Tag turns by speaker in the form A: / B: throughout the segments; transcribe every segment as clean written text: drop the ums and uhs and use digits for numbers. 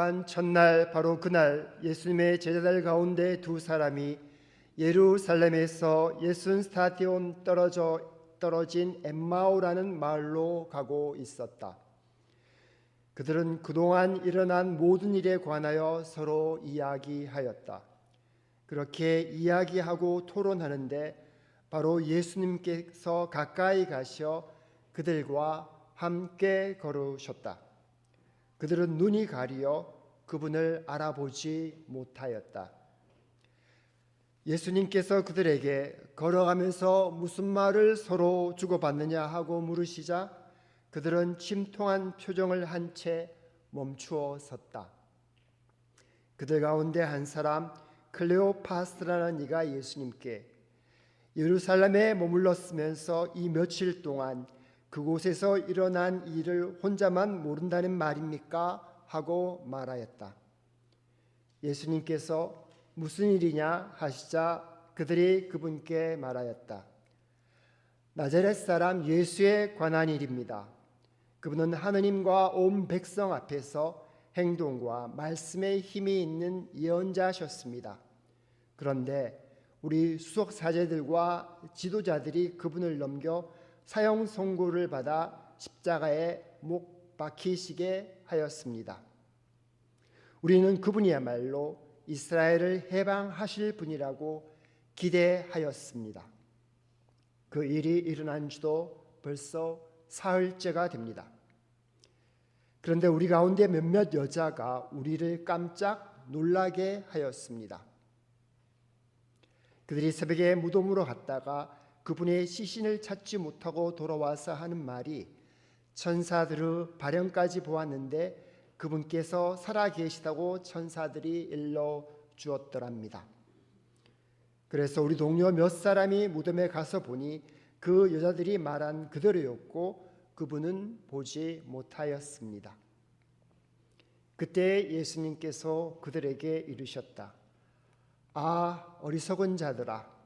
A: 주간 첫날 바로 그날 예수님의 제자들 가운데 두 사람이 예루살렘에서 예순 스타디온 떨어진 엠마오라는 마을로 가고 있었다. 그들은 그동안 일어난 모든 일에 관하여 서로 이야기하였다. 그렇게 이야기하고 토론하는데 바로 예수님께서 가까이 가셔 그들과 함께 걸으셨다. 그들은 눈이 가리어 그분을 알아보지 못하였다. 예수님께서 그들에게 걸어가면서 무슨 말을 서로 주고받느냐 하고 물으시자 그들은 침통한 표정을 한 채 멈추어 섰다. 그들 가운데 한 사람 클레오파스라는 이가 예수님께 예루살렘에 머물렀으면서 이 며칠 동안 그곳에서 일어난 일을 혼자만 모른다는 말입니까? 하고 말하였다. 예수님께서 무슨 일이냐 하시자 그들이 그분께 말하였다. 나자렛 사람 예수에 관한 일입니다. 그분은 하느님과 온 백성 앞에서 행동과 말씀에 힘이 있는 예언자셨습니다. 그런데 우리 수석 사제들과 지도자들이 그분을 넘겨 사형 선고를 받아 십자가에 못 박히시게 하였습니다. 우리는 그분이야말로 이스라엘을 해방하실 분이라고 기대하였습니다. 그 일이 일어난 지도 벌써 사흘째가 됩니다. 그런데 우리 가운데 몇몇 여자가 우리를 깜짝 놀라게 하였습니다. 그들이 새벽에 무덤으로 갔다가 그분의 시신을 찾지 못하고 돌아와서 하는 말이 천사들의 발현까지 보았는데 그분께서 살아계시다고 천사들이 일러 주었더랍니다. 그래서 우리 동료 몇 사람이 무덤에 가서 보니 그 여자들이 말한 그대로였고 그분은 보지 못하였습니다. 그때 예수님께서 그들에게 이르셨다. 아, 어리석은 자들아,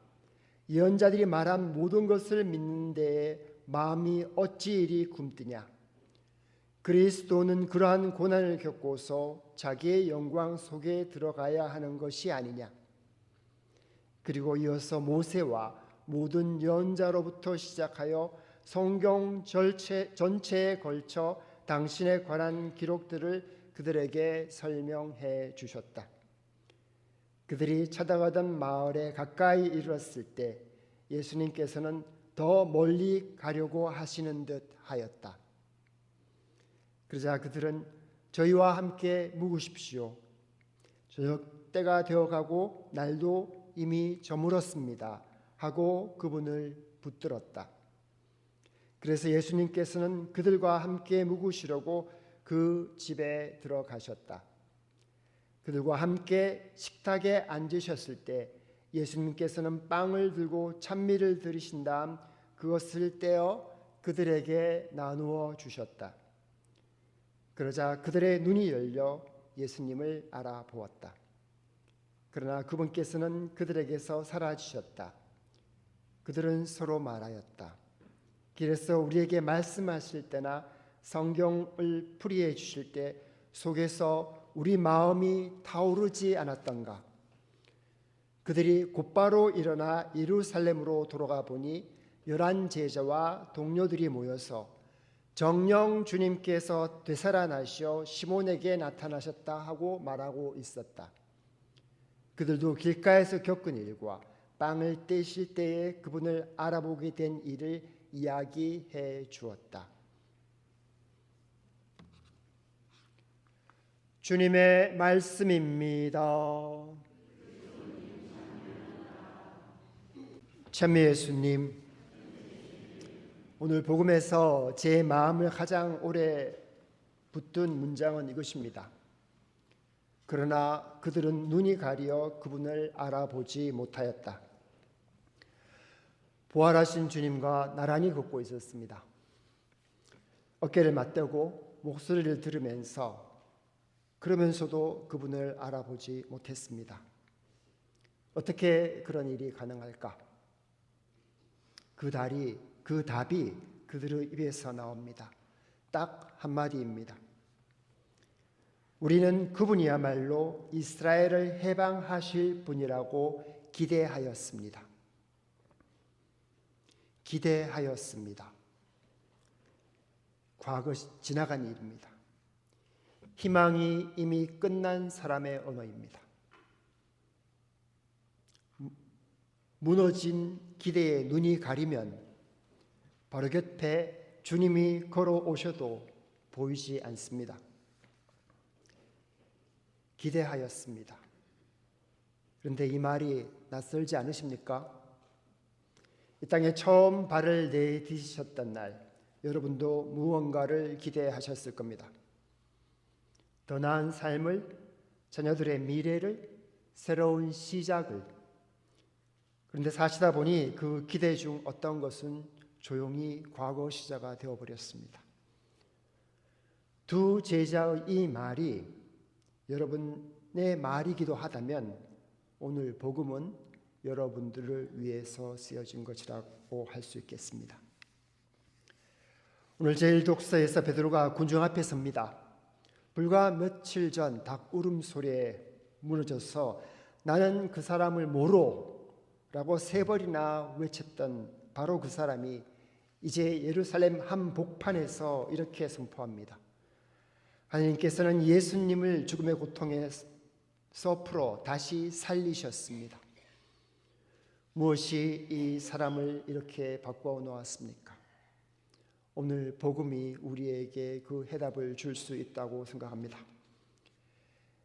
A: 예언자들이 말한 모든 것을 믿는 데에 마음이 어찌 이리 굼뜨냐. 그리스도는 그러한 고난을 겪고서 자기의 영광 속에 들어가야 하는 것이 아니냐. 그리고 이어서 모세와 모든 예언자로부터 시작하여 성경 전체에 걸쳐 당신에 관한 기록들을 그들에게 설명해 주셨다. 그들이 찾아가던 마을에 가까이 이르렀을 때 예수님께서는 더 멀리 가려고 하시는 듯 하였다. 그러자 그들은 저희와 함께 묵으십시오. 저녁 때가 되어가고 날도 이미 저물었습니다. 하고 그분을 붙들었다. 그래서 예수님께서는 그들과 함께 묵으시려고 그 집에 들어가셨다. 그들과 함께 식탁에 앉으셨을 때 예수님께서는 빵을 들고 찬미를 드리신 다음 그것을 떼어 그들에게 나누어 주셨다. 그러자 그들의 눈이 열려 예수님을 알아보았다. 그러나 그분께서는 그들에게서 사라지셨다. 그들은 서로 말하였다. 길에서 우리에게 말씀하실 때나 성경을 풀이해 주실 때 속에서 우리 마음이 타오르지 않았던가. 그들이 곧바로 일어나 예루살렘으로 돌아가 보니 11 제자와 동료들이 모여서 정녕 주님께서 되살아나시어 시몬에게 나타나셨다 하고 말하고 있었다. 그들도 길가에서 겪은 일과 빵을 떼실 때에 그분을 알아보게 된 일을 이야기해 주었다. 주님의 말씀입니다. 참미 예수님, 오늘 복음에서 제 마음을 가장 오래 붙든 문장은 이것입니다. 그러나 그들은 눈이 가려 그분을 알아보지 못하였다. 부활하신 주님과 나란히 걷고 있었습니다. 어깨를 맞대고 목소리를 들으면서 그러면서도 그분을 알아보지 못했습니다. 어떻게 그런 일이 가능할까? 그 답이 그들의 입에서 나옵니다. 딱 한마디입니다. 우리는 그분이야말로 이스라엘을 해방하실 분이라고 기대하였습니다. 기대하였습니다. 과거 지나간 일입니다. 희망이 이미 끝난 사람의 언어입니다. 무너진 기대에 눈이 가리면 바로 곁에 주님이 걸어오셔도 보이지 않습니다. 기대하였습니다. 그런데 이 말이 낯설지 않으십니까? 이 땅에 처음 발을 내디디셨던 날 여러분도 무언가를 기대하셨을 겁니다. 더 나은 삶을, 자녀들의 미래를, 새로운 시작을. 그런데 사시다 보니 그 기대 중 어떤 것은 조용히 과거 시자가 되어버렸습니다. 두 제자의 이 말이 여러분의 말이기도 하다면 오늘 복음은 여러분들을 위해서 쓰여진 것이라고 할 수 있겠습니다. 오늘 제1독서에서 베드로가 군중 앞에 섭니다. 불과 며칠 전 닭 울음소리에 무너져서 나는 그 사람을 모로라고 3번이나 외쳤던 바로 그 사람이 이제 예루살렘 한복판에서 이렇게 선포합니다. 하나님께서는 예수님을 죽음의 고통에서 풀어 다시 살리셨습니다. 무엇이 이 사람을 이렇게 바꾸어 놓았습니까? 오늘 복음이 우리에게 그 해답을 줄 수 있다고 생각합니다.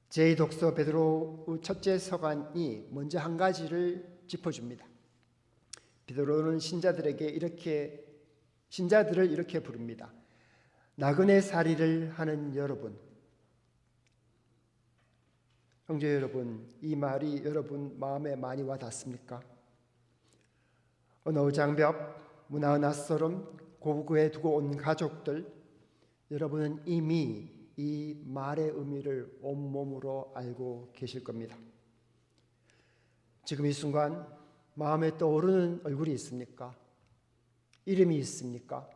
A: 제2독서 베드로 첫째 서간이 먼저 한 가지를 짚어줍니다. 베드로는 신자들을 이렇게 부릅니다. 나그네 살이를 하는 여러분. 형제 여러분, 이 말이 여러분 마음에 많이 와닿습니까? 언어 장벽, 문화 낯설음, 고국에 두고 온 가족들, 여러분은 이미 이 말의 의미를 온몸으로 알고 계실 겁니다. 지금 이 순간 마음에 떠오르는 얼굴이 있습니까? 이름이 있습니까?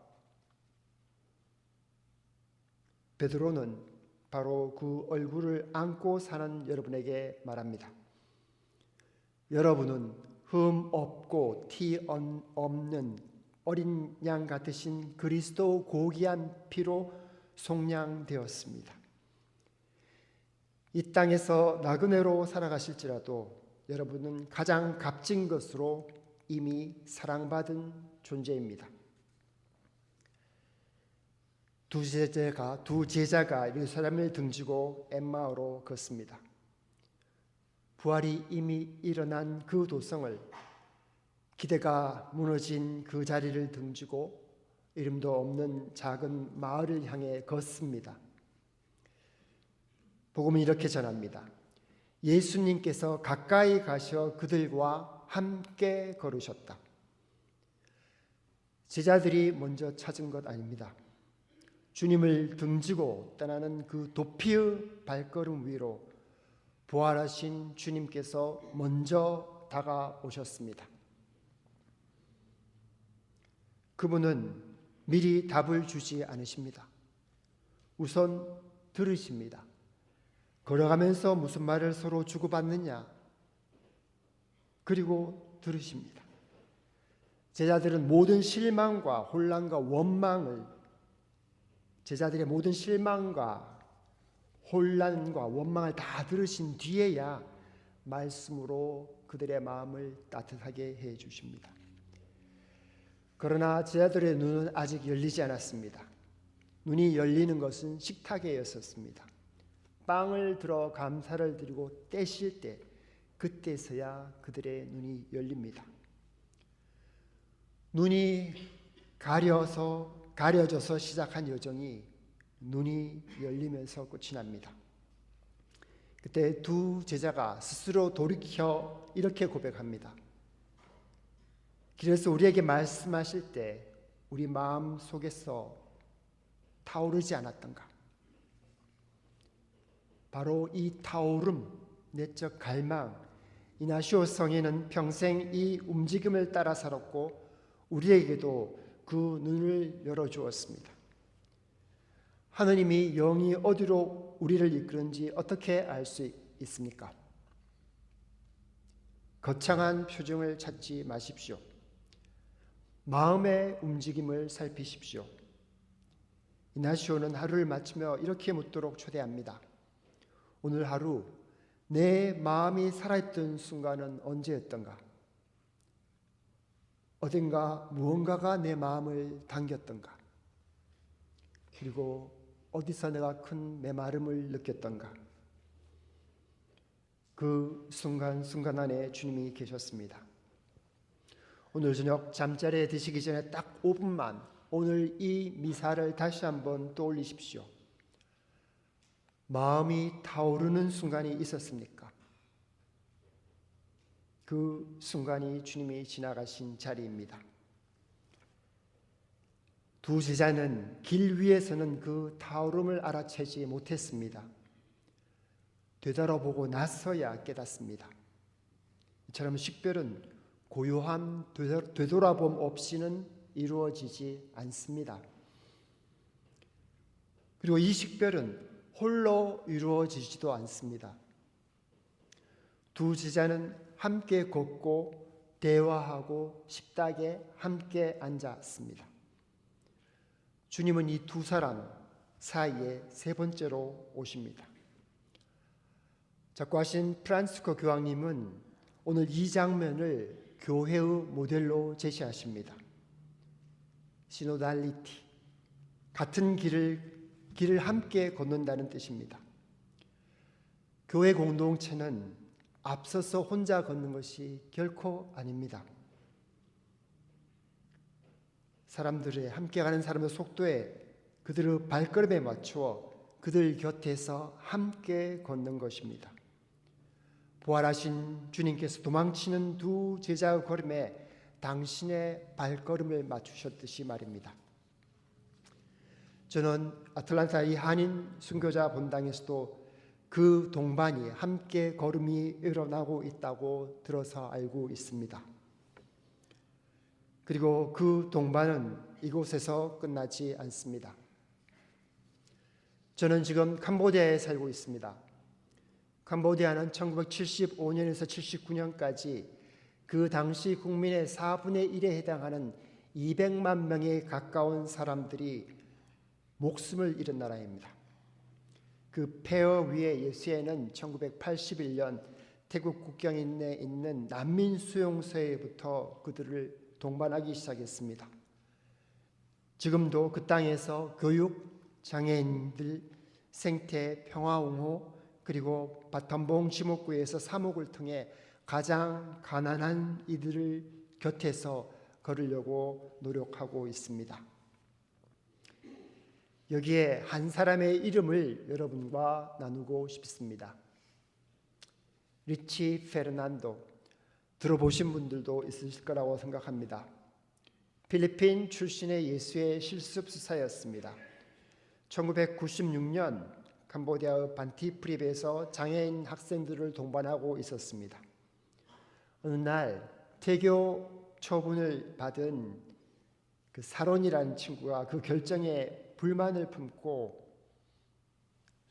A: 베드로는 바로 그 얼굴을 안고 사는 여러분에게 말합니다. 여러분은 흠 없고 티 없는 어린 양 같으신 그리스도 고귀한 피로 속량되었습니다. 이 땅에서 나그네로 살아가실지라도 여러분은 가장 값진 것으로 이미 사랑받은 존재입니다. 두 제자가 예루살렘을 등지고 엠마오로 걷습니다. 부활이 이미 일어난 그 도성을, 기대가 무너진 그 자리를 등지고 이름도 없는 작은 마을을 향해 걷습니다. 복음은 이렇게 전합니다. 예수님께서 가까이 가셔 그들과 함께 걸으셨다. 제자들이 먼저 찾은 것 아닙니다. 주님을 등지고 떠나는 그 도피의 발걸음 위로 부활하신 주님께서 먼저 다가오셨습니다. 그분은 미리 답을 주지 않으십니다. 우선 들으십니다. 걸어가면서 무슨 말을 서로 주고받느냐, 그리고 들으십니다. 제자들은 모든 실망과 혼란과 원망을, 제자들의 모든 실망과 혼란과 원망을 다 들으신 뒤에야 말씀으로 그들의 마음을 따뜻하게 해 주십니다. 그러나 제자들의 눈은 아직 열리지 않았습니다. 눈이 열리는 것은 식탁에였었습니다. 빵을 들어 감사를 드리고 떼실 때, 그때서야 그들의 눈이 열립니다. 눈이 가려져서 시작한 여정이 눈이 열리면서 끝이 납니다. 그때 두 제자가 스스로 돌이켜 이렇게 고백합니다. 길에서 우리에게 말씀하실 때 우리 마음 속에서 타오르지 않았던가? 바로 이 타오름, 내적 갈망, 이나시오 성인은 평생 이 움직임을 따라 살았고 우리에게도 그 눈을 열어주었습니다. 하느님이 영이 어디로 우리를 이끄는지 어떻게 알 수 있습니까? 거창한 표정을 찾지 마십시오. 마음의 움직임을 살피십시오. 이나시오는 하루를 마치며 이렇게 묻도록 초대합니다. 오늘 하루 내 마음이 살아있던 순간은 언제였던가? 어딘가 무언가가 내 마음을 당겼던가? 그리고 어디서 내가 큰 메마름을 느꼈던가? 그 순간 안에 주님이 계셨습니다. 오늘 저녁 잠자리에 드시기 전에 딱 5분만 오늘 이 미사를 다시 한번 떠올리십시오. 마음이 타오르는 순간이 있었습니까? 그 순간이 주님이 지나가신 자리입니다. 두 제자는 길 위에서는 그 타오름을 알아채지 못했습니다. 되돌아보고 나서야 깨닫습니다. 이처럼 식별은 고요한 되돌아봄 없이는 이루어지지 않습니다. 그리고 이 식별은 홀로 이루어지지도 않습니다. 두 제자는 함께 걷고 대화하고 식탁에 함께 앉았습니다. 주님은 이 두 사람 사이에 세 번째로 오십니다. 작고하신 프란시스코 교황님은 오늘 이 장면을 교회의 모델로 제시하십니다. 시노달리티, 같은 길을 함께 걷는다는 뜻입니다. 교회 공동체는 앞서서 혼자 걷는 것이 결코 아닙니다. 사람들의 함께 가는 사람의 속도에 그들의 발걸음에 맞추어 그들 곁에서 함께 걷는 것입니다. 부활하신 주님께서 도망치는 두 제자의 걸음에 당신의 발걸음을 맞추셨듯이 말입니다. 저는 아틀란타 이 한인 순교자 본당에서도 그 동반이 함께 걸음이 일어나고 있다고 들어서 알고 있습니다. 그리고 그 동반은 이곳에서 끝나지 않습니다. 저는 지금 캄보디아에 살고 있습니다. 캄보디아는 1975년에서 79년까지 그 당시 국민의 4분의 1에 해당하는 200만 명에 가까운 사람들이 목숨을 잃은 나라입니다. 그 폐허 위에 예수에는 1981년 태국 국경에 있는 난민 수용소에부터 그들을 동반하기 시작했습니다. 지금도 그 땅에서 교육, 장애인들, 생태, 평화옹호, 그리고 바텀봉 지목구에서 사목을 통해 가장 가난한 이들을 곁에서 걸으려고 노력하고 있습니다. 여기에 한 사람의 이름을 여러분과 나누고 싶습니다. 리치 페르난도, 들어보신 분들도 있으실 거라고 생각합니다. 필리핀 출신의 예수의 실습수사였습니다. 1996년 캄보디아의 반티프립에서 장애인 학생들을 동반하고 있었습니다. 어느 날 퇴교 처분을 받은 그 사론이라는 친구가 그 결정에 불만을 품고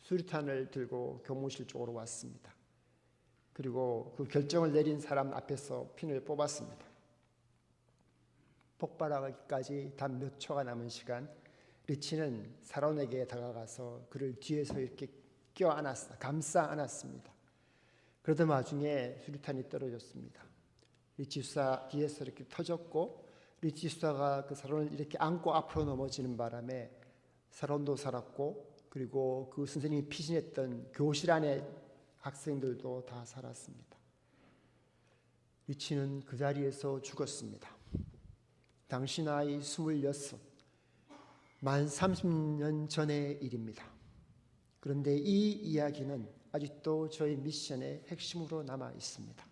A: 수류탄을 들고 교무실 쪽으로 왔습니다. 그리고 그 결정을 내린 사람 앞에서 핀을 뽑았습니다. 폭발하기까지 단 몇 초가 남은 시간, 리치는 사론에게 다가가서 그를 뒤에서 이렇게 감싸 안았습니다. 그러던 와중에 수류탄이 떨어졌습니다. 리치 수사 뒤에서 이렇게 터졌고, 리치 수사가 그 사론을 이렇게 안고 앞으로 넘어지는 바람에 사론도 살았고, 그리고 그 선생님이 피신했던 교실 안에 학생들도 다 살았습니다. 리치는 그 자리에서 죽었습니다. 당시 나이 26, 만 30년 전의 일입니다. 그런데 이 이야기는 아직도 저희 미션의 핵심으로 남아 있습니다.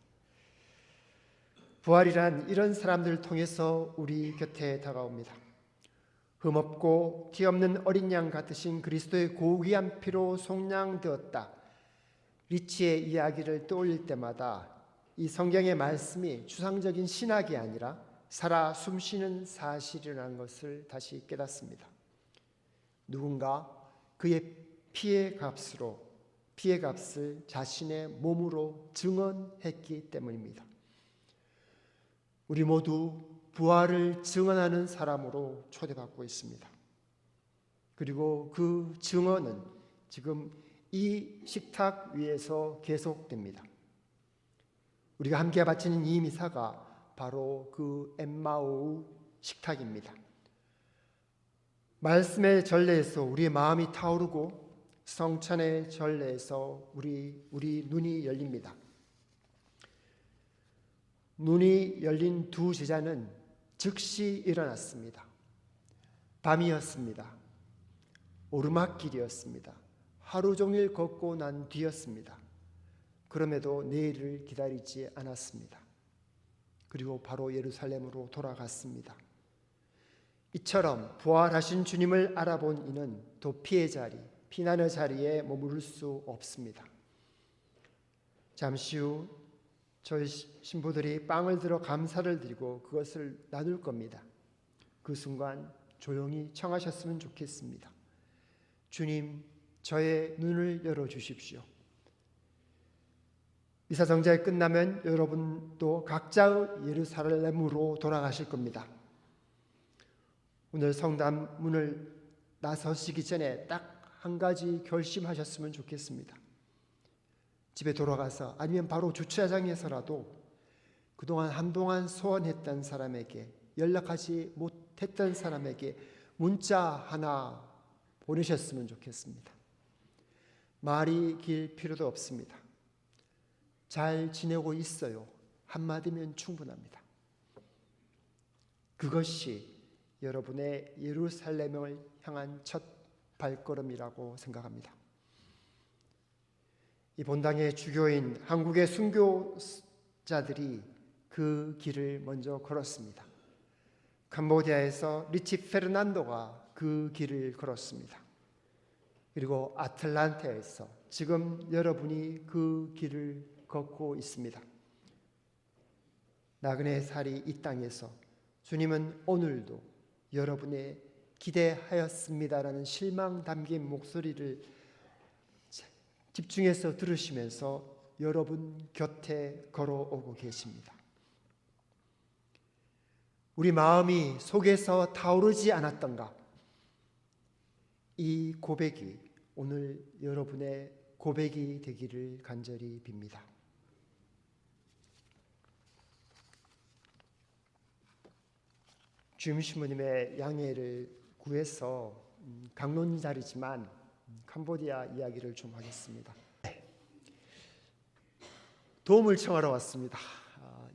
A: 부활이란 이런 사람들을 통해서 우리 곁에 다가옵니다. 흠없고 티 없는 어린 양 같으신 그리스도의 고귀한 피로 속량되었다. 리치의 이야기를 떠올릴 때마다 이 성경의 말씀이 추상적인 신학이 아니라 살아 숨쉬는 사실이라는 것을 다시 깨닫습니다. 누군가 그의 피의 값을 자신의 몸으로 증언했기 때문입니다. 우리 모두 부활을 증언하는 사람으로 초대받고 있습니다. 그리고 그 증언은 지금 이 식탁 위에서 계속됩니다. 우리가 함께 바치는 이 미사가 바로 그 엠마오 식탁입니다. 말씀의 전례에서 우리의 마음이 타오르고 성찬의 전례에서 우리 눈이 열립니다. 눈이 열린 두 제자는 즉시 일어났습니다. 밤이었습니다. 오르막길이었습니다. 하루 종일 걷고 난 뒤였습니다. 그럼에도 내일을 기다리지 않았습니다. 그리고 바로 예루살렘으로 돌아갔습니다. 이처럼 부활하신 주님을 알아본 이는 도피의 자리, 피난의 자리에 머무를 수 없습니다. 잠시 후 저희 신부들이 빵을 들어 감사를 드리고 그것을 나눌 겁니다. 그 순간 조용히 청하셨으면 좋겠습니다. 주님, 저의 눈을 열어주십시오. 미사정제가 끝나면 여러분도 각자의 예루살렘으로 돌아가실 겁니다. 오늘 성당 문을 나서시기 전에 딱 한 가지 결심하셨으면 좋겠습니다. 집에 돌아가서 아니면 바로 주차장에서라도 그동안 한동안 소원했던 사람에게, 연락하지 못했던 사람에게 문자 하나 보내셨으면 좋겠습니다. 말이 길 필요도 없습니다. 잘 지내고 있어요. 한마디면 충분합니다. 그것이 여러분의 예루살렘을 향한 첫 발걸음이라고 생각합니다. 이 본당의 주교인 한국의 순교자들이 그 길을 먼저 걸었습니다. 캄보디아에서 리치 페르난도가 그 길을 걸었습니다. 그리고 아틀란타에서 지금 여러분이 그 길을 걷고 있습니다. 나그네 살이 이 땅에서 주님은 오늘도 여러분의 기대하였습니다라는 실망 담긴 목소리를 집중해서 들으시면서 여러분 곁에 걸어오고 계십니다. 우리 마음이 속에서 타오르지 않았던가? 이 고백이 오늘 여러분의 고백이 되기를 간절히 빕니다. 주임 신부님의 양해를 구해서 강론 자리지만 캄보디아 이야기를 좀 하겠습니다. 도움을 청하러 왔습니다.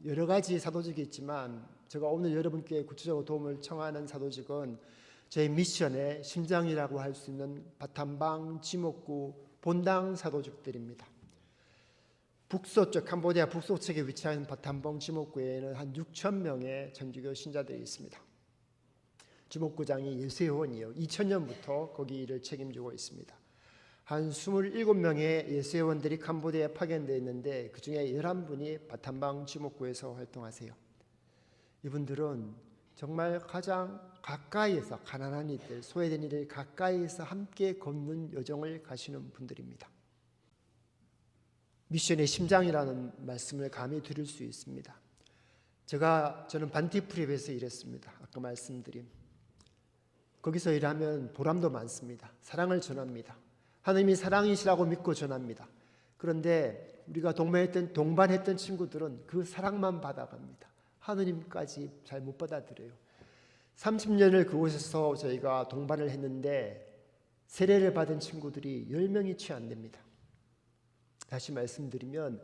A: 여러 가지 사도직이 있지만 제가 오늘 여러분께 구체적으로 도움을 청하는 사도직은 저희 미션의 심장이라고 할 수 있는 바탐방 지목구 본당 사도직들입니다. 북서쪽 캄보디아 북서쪽에 위치한 바탐방 지목구에는 한 6천 명의 천주교 신자들이 있습니다. 지목구장이 예수회원이요. 2000년부터 거기 일을 책임지고 있습니다. 한 27명의 예수회원들이 캄보디아에 파견되어 있는데 그중에 11분이 바탐방 지목구에서 활동하세요. 이분들은 정말 가장 가까이에서 가난한 이들, 소외된 이들 가까이에서 함께 걷는 여정을 가시는 분들입니다. 미션의 심장이라는 말씀을 감히 드릴 수 있습니다. 저는 반티프립에서 일했습니다. 아까 말씀드린 거기서 일하면 보람도 많습니다. 사랑을 전합니다. 하나님이 사랑이시라고 믿고 전합니다. 그런데 우리가 동반했던 친구들은 그 사랑만 받아갑니다. 하느님까지 잘 못 받아들여요. 30년을 그곳에서 저희가 동반을 했는데 세례를 받은 친구들이 10명이 채 안 됩니다. 다시 말씀드리면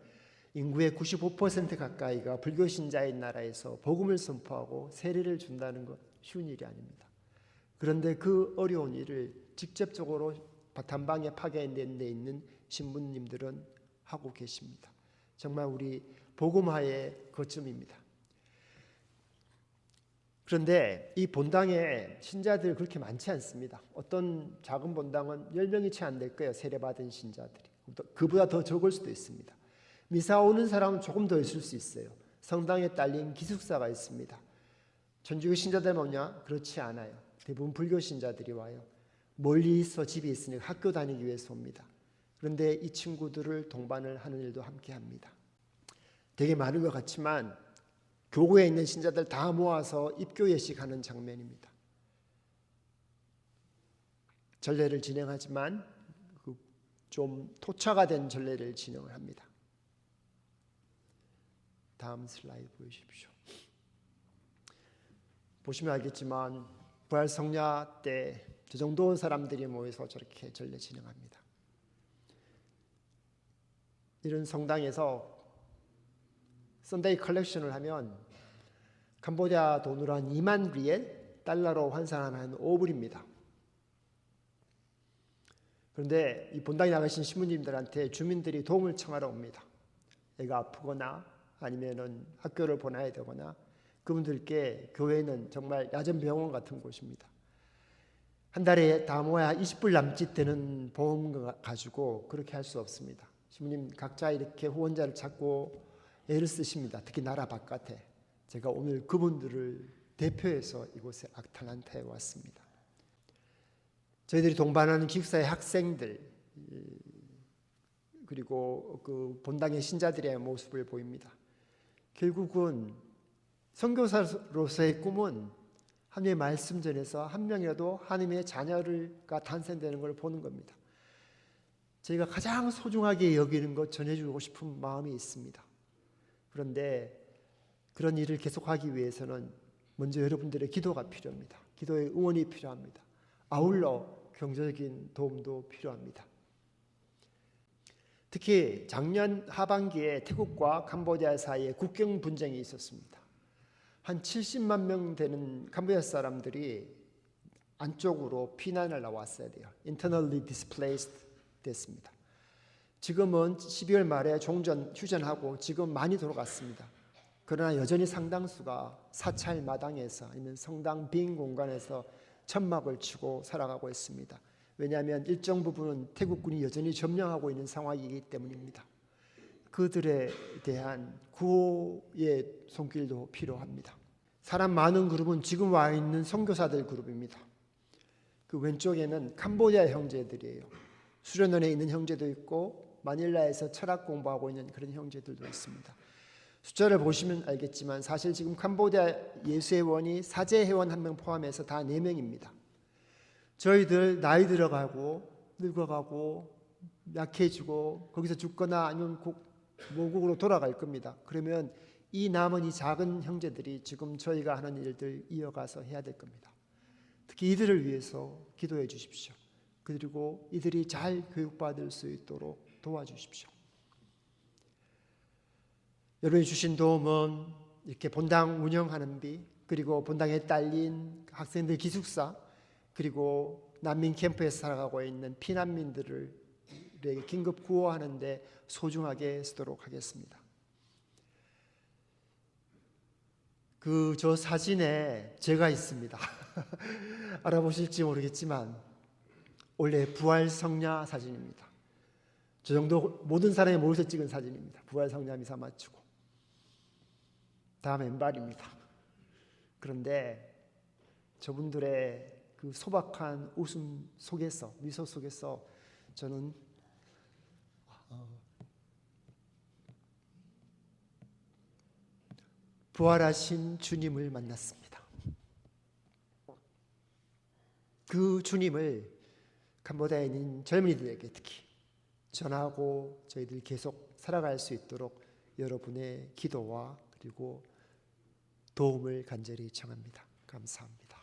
A: 인구의 95% 가까이가 불교 신자인 나라에서 복음을 선포하고 세례를 준다는 건 쉬운 일이 아닙니다. 그런데 그 어려운 일을 직접적으로 바탐방에 파견된 데 있는 신부님들은 하고 계십니다. 정말 우리 복음화의 거점입니다. 그런데 이 본당에 신자들이 그렇게 많지 않습니다. 어떤 작은 본당은 10명이 채 안 될 거예요. 세례받은 신자들이. 그보다 더 적을 수도 있습니다. 미사 오는 사람은 조금 더 있을 수 있어요. 성당에 딸린 기숙사가 있습니다. 천주교 신자들 오냐? 그렇지 않아요. 대부분 불교 신자들이 와요. 멀리서 집이 있으니까 학교 다니기 위해서 옵니다. 그런데 이 친구들을 동반을 하는 일도 함께 합니다. 되게 많은 것 같지만 교구에 있는 신자들 다 모아서 입교 예식하는 장면입니다. 전례를 진행하지만 좀 토차가 된 전례를 진행을 합니다. 다음 슬라이드 보여주십시오. 보시면 알겠지만 부활 성야 때 저 정도 사람들이 모여서 저렇게 전례 진행합니다. 이런 성당에서 선데이 컬렉션을 하면 캄보디아 돈으로 한 2만 리엘, 달러로 환산하면 5불입니다. 그런데 이 본당에 나가신 신부님들한테 주민들이 도움을 청하러 옵니다. 애가 아프거나 아니면은 학교를 보내야 되거나, 그분들께 교회는 정말 야전병원 같은 곳입니다. 한 달에 다 모아야 20불 남짓 되는 보험 가지고 그렇게 할 수 없습니다. 신부님 각자 이렇게 후원자를 찾고 애를 쓰십니다. 특히 나라 바깥에. 제가 오늘 그분들을 대표해서 이곳에 아틀란타에 왔습니다. 저희들이 동반하는 기숙사의 학생들, 그리고 그 본당의 신자들의 모습을 보입니다. 결국은 선교사로서의 꿈은 하나님의 말씀 전에서 한 명이라도 하나님의 자녀가 탄생되는 걸 보는 겁니다. 저희가 가장 소중하게 여기는 것 전해주고 싶은 마음이 있습니다. 그런데 그런 일을 계속하기 위해서는 먼저 여러분들의 기도가 필요합니다. 기도의 응원이 필요합니다. 아울러 경제적인 도움도 필요합니다. 특히 작년 하반기에 태국과 캄보디아 사이에 국경 분쟁이 있었습니다. 한 70만 명 되는 캄보디아 사람들이 안쪽으로 피난을 나왔어야 돼요. Internally displaced 됐습니다. 지금은 12월 말에 휴전하고 지금 많이 돌아갔습니다. 그러나 여전히 상당수가 사찰 마당에서 아니면 성당 빈 공간에서 천막을 치고 살아가고 있습니다. 왜냐하면 일정 부분은 태국군이 여전히 점령하고 있는 상황이기 때문입니다. 그들에 대한 구호의 손길도 필요합니다. 사람 많은 그룹은 지금 와 있는 선교사들 그룹입니다. 그 왼쪽에는 캄보디아 형제들이에요. 수련원에 있는 형제도 있고 마닐라에서 철학 공부하고 있는 그런 형제들도 있습니다. 숫자를 보시면 알겠지만 사실 지금 캄보디아 예수회원이 사제회원 1명 포함해서 다 4명입니다. 저희들 나이 들어가고 늙어가고 약해지고 거기서 죽거나 아니면 모국으로 돌아갈 겁니다. 그러면 이 남은 이 작은 형제들이 지금 저희가 하는 일들 이어가서 해야 될 겁니다. 특히 이들을 위해서 기도해 주십시오. 그리고 이들이 잘 교육받을 수 있도록 도와주십시오. 여러분이 주신 도움은 이렇게 본당 운영하는 비, 그리고 본당에 딸린 학생들 기숙사, 그리고 난민 캠프에서 살아가고 있는 피난민들을 긴급 구호하는 데 소중하게 쓰도록 하겠습니다. 저 사진에 제가 있습니다. 알아보실지 모르겠지만 원래 부활 성야 사진입니다. 저 정도 모든 사람이 모여서 찍은 사진입니다. 부활 성야 미사 마치고 다음 왼발입니다. 그런데 저분들의 그 소박한 웃음 속에서, 미소 속에서 저는 부활하신 주님을 만났습니다. 그 주님을 캄보디아에 있는 젊은이들에게 특히 전하고 저희들이 계속 살아갈 수 있도록 여러분의 기도와 그리고 도움을 간절히 청합니다. 감사합니다.